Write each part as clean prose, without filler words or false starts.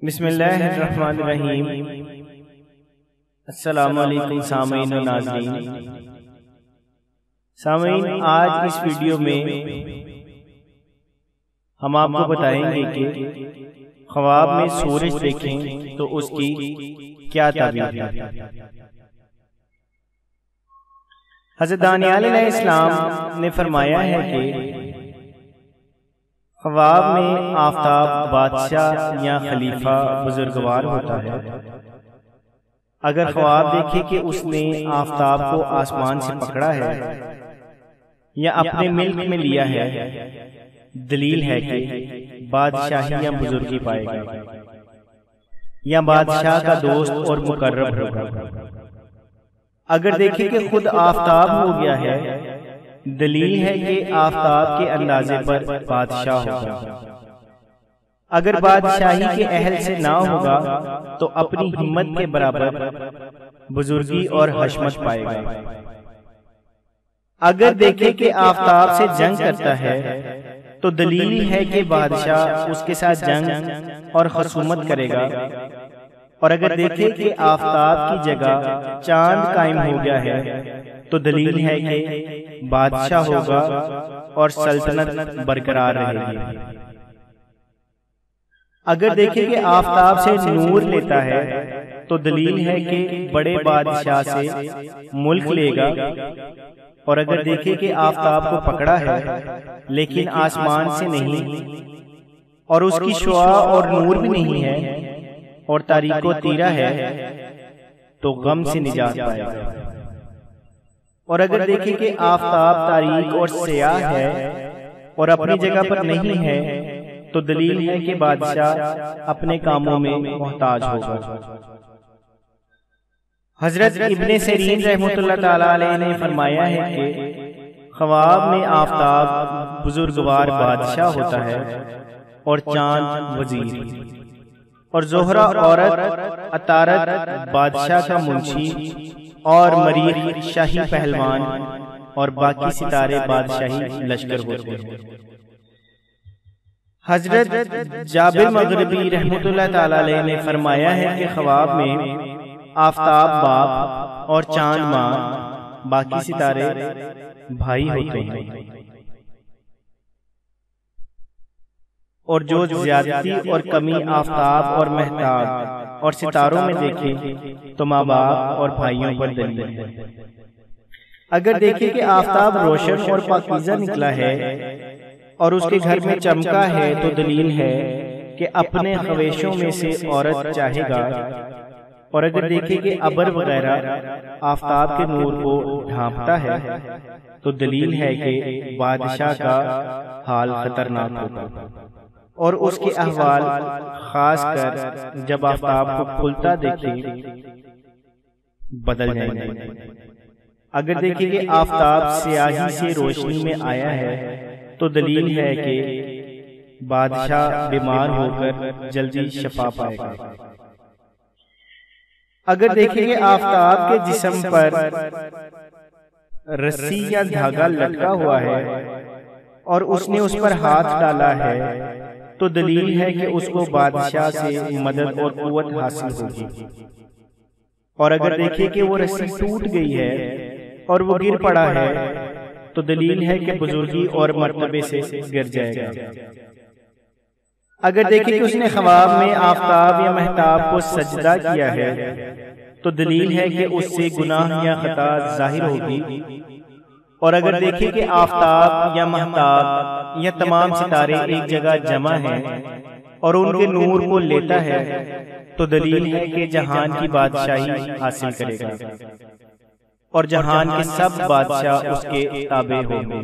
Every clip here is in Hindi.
बिस्मिल्लाहिर्रहमानिर्रहीम। अस्सलामु अलैकुम सामीन व नाज़रीन। सामीन, आज इस वीडियो में हम आपको बताएंगे कि ख्वाब में सूरज देखें तो उसकी क्या ताबीर है। हज़रत दानियाल अलैहिस्सलाम ने फरमाया है कि ख्वाब में आफताब बादशाह या खलीफा बुजुर्गवार होता है। अगर ख्वाब देखे कि उसने आफताब को आसमान से पकड़ा है या अपने मिल्क में लिया है, दलील है कि बादशाही या बुजुर्गी पाएगा या बादशाह का दोस्त और मुकर्रब होगा। अगर देखे कि खुद आफताब हो गया है, दलील है कि आफताब के अंदाजे पर बादशाह होगा। अगर बादशाही के अहल से ना होगा तो अपनी हिम्मत के बराबर बुजुर्गी और हशमत पाएगा। अगर देखे कि आफताब से जंग करता है तो दलील है कि बादशाह उसके साथ जंग और खसूमत करेगा। और अगर देखे कि आफताब की जगह चांद कायम हो गया है तो दलील है कि बादशाह होगा और सल्तनत बरकरार रहेगी। अगर देखे कि आफताब से नूर लेता है तो दलील है कि बड़े बादशाह से मुल्क लेगा। और अगर देखे कि आफताब को पकड़ा है लेकिन आसमान से नहीं और उसकी शुआ और नूर भी नहीं है और तारीको तीरा है तो गम से निजात पाएगा। और अगर देखें कि आफताब तारीक और स्याह है और अपनी जगह पर नहीं है तो दलील है कि बादशाह अपने कामों में मोहताज होगा। हजरत इब्ने सिरीन रहमतुल्लाह ताला अलैह ने फरमाया है कि ख्वाब में आफताब बुजुर्गवार बादशाह होता है और चांद वजीर और जोहरा औरत, अतारत बादशाह का मुंशी और मरीख शाही पहलवान और बाकी सितारे बादशाही लश्कर होते हैं। हजरत जाबिर मगरिबी रहमतुल्लाह ताला अलैह ने फरमाया है कि ख्वाब में आफताब बाप और चांद माँ, बाकी सितारे भाई होते हैं। और जो ज्यादती और कमी आफताब और महताब और सितारों में देखें तो माँ बाप और भाइयों पर दलील है। अगर देखें कि आफताब रोशन और पाकीज़ा निकला है और उसके घर में चमका है तो दलील है कि अपने ख्वेशों में से औरत चाहेगा। और अगर देखें कि अबर वगैरह आफताब के नूर को ढांपता है तो दलील है कि बादशाह का हाल खतरनाक होगा और उसके अहवाल खास कर जब आफताब को खुलता देखे बदल जाएंगे। अगर देखें कि आफताब स्याही से रोशनी में आया है तो दलील है कि बादशाह बीमार होकर जल्दी शफा पाएगा। अगर देखें कि आफताब के जिस्म पर रस्सी या धागा लटका हुआ है और उसने उस पर हाथ डाला है तो दलील है कि उसको बादशाह से मदद और कुव्वत हासिल होगी। और अगर देखे कि वो रस्सी टूट गई है और वो गिर पड़ा है तो दलील है कि बुजुर्गी और मर्तबे से गिर जाएगा। अगर देखे कि उसने ख्वाब में आफताब या महताब को सजदा किया है तो दलील है कि उससे गुनाह या खता जाहिर होगी। और अगर देखे कि आफताब या महताब या तमाम सितारे एक जगह जमा हैं और उनके नूर को लेता है तो दलील है कि जहान की बादशाही हासिल करेगा और जहान के सब बादशाह उसके ताबे होंगे।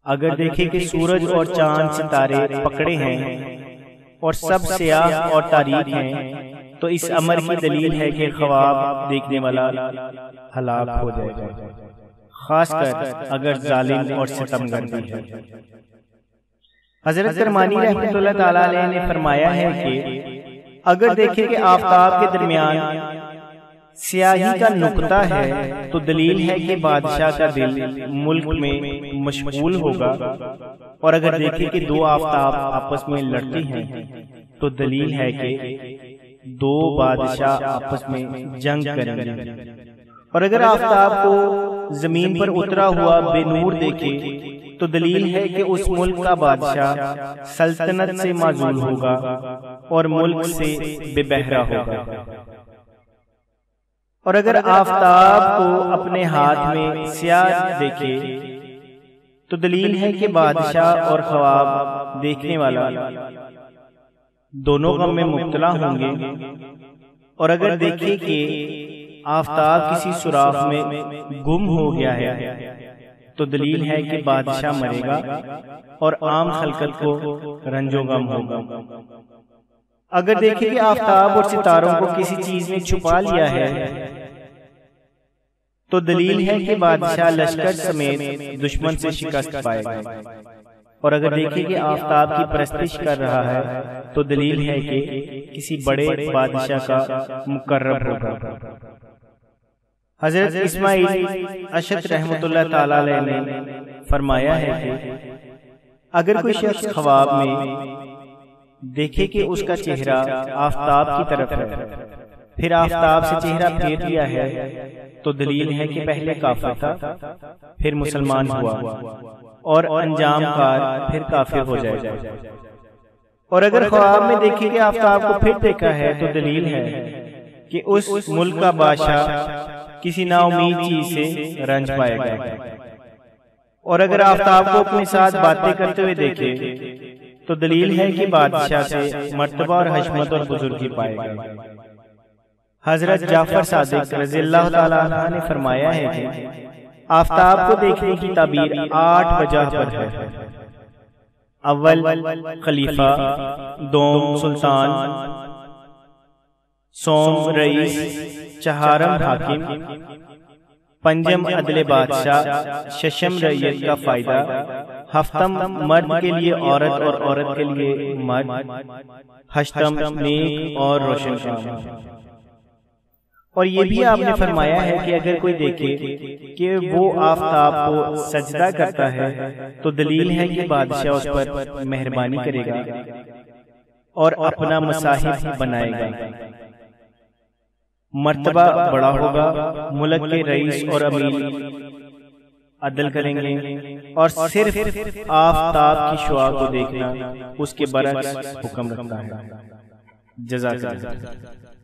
अगर देखे कि सूरज और चांद सितारे पकड़े हैं और सब स्याह और तारीक हैं तो इस अमर की दलील है कि ख्वाब देखने वाला हलाक हो जाएगा, खासकर अगर जालिम और सितमगर भी है। हजरत करमानी रहमतुल्लाह ताला अलैह ने फरमाया है कि अगर देखे कि आफताब के दरमियान स्याही का नुक्ता है तो दलील है कि बादशाह का दिल मुल्क में मशगूल होगा। और अगर देखें कि दो आफताब आपस में लड़ती हैं तो दलील है कि दो बादशाह आपस में जंग करेंगे। और अगर आफताब को जमीन पर उतरा हुआ बेनूर देखे तो दलील है कि उस मुल्क का बादशाह सल्तनत से माजूल होगा और मुल्क से बेबहरा होगा। और अगर आफताब को अपने हाथ में स्याह देखे तो दलील है कि बादशाह और ख्वाब देखने वाला दोनों गम में मुब्तला होंगे। और अगर देखे कि आफताब किसी सुराख में गुम हो गया है तो दलील है कि बादशाह मरेगा और आम खलकत को रंजो गम होगा। अगर देखे कि आफताब और सितारों को किसी चीज ने छुपा लिया है तो दलील है कि बादशाह लश्कर समेत दुश्मन से शिकस्त पाएगा। और अगर देखे कि आफताब की परस्तिश कर रहा है तो दलील है कि किसी बड़े बादशाह का मुकर्रब होगा। हजरत इस्माइल अशद रहमतुल्लाह ताला अलैह ने फरमाया है कि अगर कोई शख्स ख्वाब में देखे कि उसका चेहरा आफताब की तरफ है, फिर आफताब से चेहरा फेर लिया है तो दलील है कि पहले काफिर था फिर मुसलमान हुआ और अंजाम कार फिर काफिर हो जाएगा। और अगर ख्वाब में देखे कि आफताब को फिर देखा है तो दलील है कि उस मुल्क का बादशाह किसी नाउमीद चीज से रंज पाएगा। और अगर आफताब को अपने साथ बातें करते हुए देखे तो दलील है कि बादशाह से मर्तबा और हशमत और बुजुर्गी पाएगा। हजरत जाफर सादिक रज़ियल्लाहु ताला अन्हु ने फरमाया है कि आफताब को देखने की ताबीर 8 वजह पर है। अव्वल खलीफा, दोम सुल्तान, सोम रईस, चहारम हाकिम, पंजम अदले बादशाह, शशम रैयत का फायदा, हफ्तम मर्द के लिए औरत और औरत के लिए मर्द, हश्तम नेक और रोशन काम। और ये भी आपने फरमाया है कि अगर कोई देखे कि वो आफताब को सजदा करता है तो दलील है कि बादशाह उस पर मेहरबानी करेगा और अपना मसाहिब बनाएगा, मर्तबा बड़ा होगा, मुल्क के रईस और अमीर अदल करेंगे और सिर्फ आफताब की शुआ को देखना उसके बरक्स हुक्म रखता है। जज़ाकल्लाह।